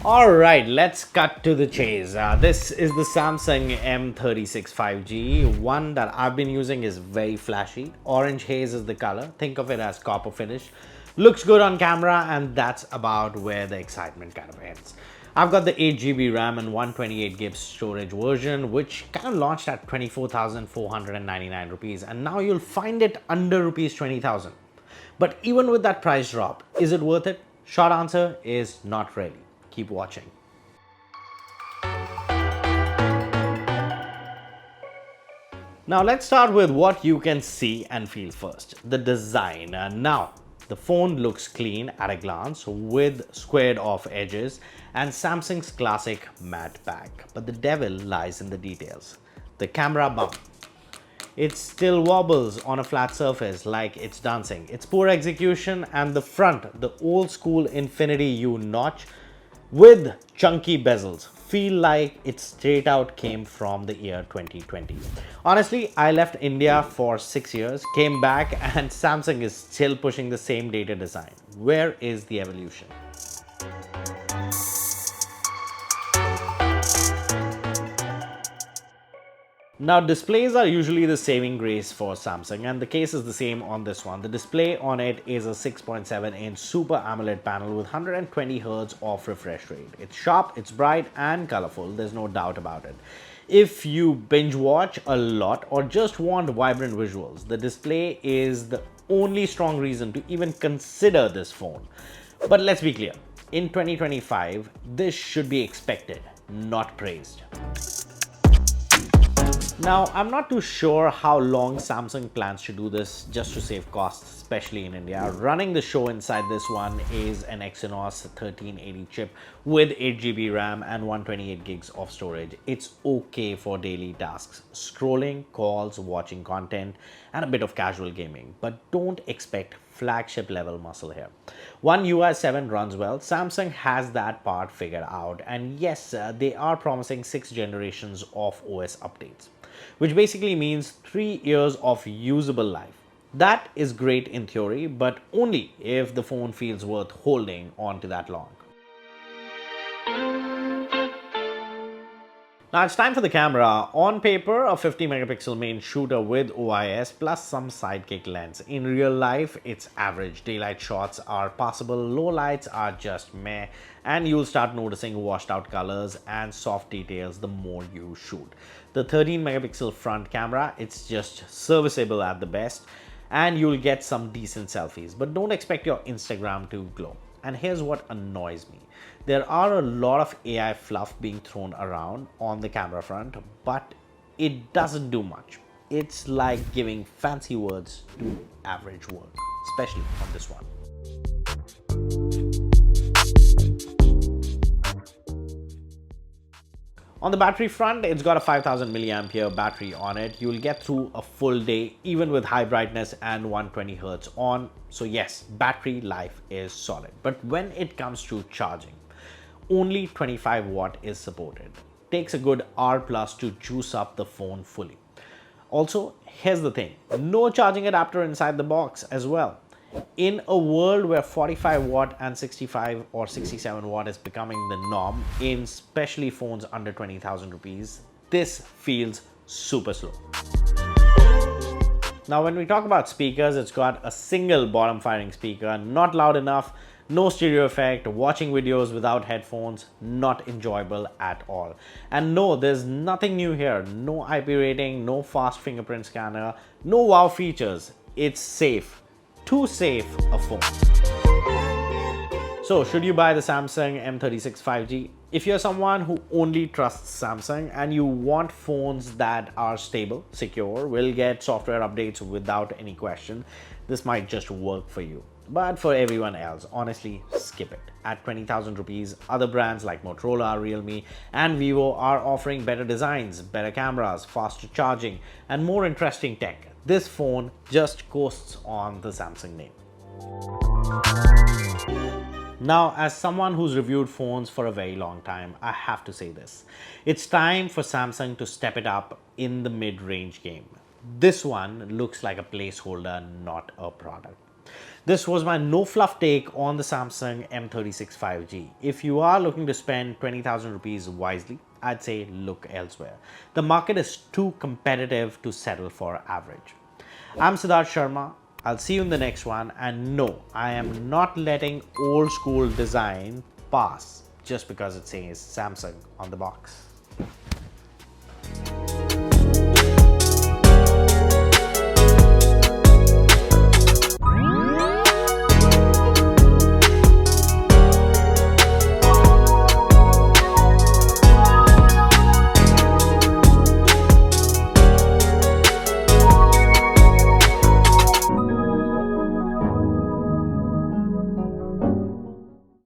Alright, let's cut to the chase. This is the Samsung M36 5G. One that I've been using is very flashy. Orange haze is the color. Think of it as copper finish. Looks good on camera, and that's about where the excitement kind of ends. I've got the 8GB RAM and 128GB storage version, which kind of launched at 24,499 rupees, and now you'll find it under rupees 20,000. But even with that price drop, is it worth it? Short answer is not really. Keep watching. Now let's start with what you can see and feel first. The design. Now the phone looks clean at a glance with squared off edges and Samsung's classic matte back. But the devil lies in the details. The camera bump. It still wobbles on a flat surface like it's dancing. It's poor execution, and the front, the old school Infinity U notch with chunky bezels, feel like it straight out came from the year 2020. Honestly, I left India for 6 years, came back, and Samsung is still pushing the same data design. Where is the evolution? Now, displays are usually the saving grace for Samsung, and the case is the same on this one. The display on it is a 6.7-inch Super AMOLED panel with 120Hz of refresh rate. It's sharp, it's bright and colorful, there's no doubt about it. If you binge watch a lot or just want vibrant visuals, the display is the only strong reason to even consider this phone. But let's be clear, in 2025, this should be expected, not praised. Now, I'm not too sure how long Samsung plans to do this just to save costs, especially in India. Running the show inside this one is an Exynos 1380 chip with 8GB RAM and 128GB of storage. It's okay for daily tasks, scrolling, calls, watching content, and a bit of casual gaming. But don't expect flagship level muscle here. One UI 7 runs well. Samsung has that part figured out, and yes, they are promising 6 generations of OS updates, which basically means 3 years of usable life. That is great in theory, but only if the phone feels worth holding on to that long. Now it's time for the camera. On paper, a 50 megapixel main shooter with OIS plus some sidekick lens. In real life, it's average. Daylight shots are passable, low lights are just meh, and you'll start noticing washed out colors and soft details the more you shoot. The 13 megapixel front camera, it's just serviceable at the best, and you'll get some decent selfies, but don't expect your Instagram to glow. And here's what annoys me. There are a lot of AI fluff being thrown around on the camera front, but it doesn't do much. It's like giving fancy words to average work, especially on this one. On the battery front, it's got a 5000 milliampere battery on it. You'll get through a full day even with high brightness and 120Hz on. So yes, battery life is solid. But when it comes to charging, only 25 watt is supported. Takes a good hour plus to juice up the phone fully. Also, here's the thing, no charging adapter inside the box as well. In a world where 45 watt and 65 or 67 watt is becoming the norm in especially phones under 20,000 rupees, this feels super slow. Now, when we talk about speakers, it's got a single bottom firing speaker, not loud enough, no stereo effect, watching videos without headphones, not enjoyable at all. And no, there's nothing new here, no IP rating, no fast fingerprint scanner, no wow features. It's safe. Too safe a phone. So, should you buy the Samsung M36 5G? If you're someone who only trusts Samsung and you want phones that are stable, secure, will get software updates without any question, this might just work for you. But for everyone else, honestly, skip it. At 20,000 rupees, other brands like Motorola, Realme, and Vivo are offering better designs, better cameras, faster charging, and more interesting tech. This phone just coasts on the Samsung name. Now, as someone who's reviewed phones for a very long time, I have to say this. It's time for Samsung to step it up in the mid-range game. This one looks like a placeholder, not a product. This was my no fluff take on the Samsung M36 5G. If you are looking to spend 20,000 rupees wisely, I'd say look elsewhere. The market is too competitive to settle for average. I'm Siddhartha Sharma. I'll see you in the next one. And no, I am not letting old school design pass just because it says Samsung on the box.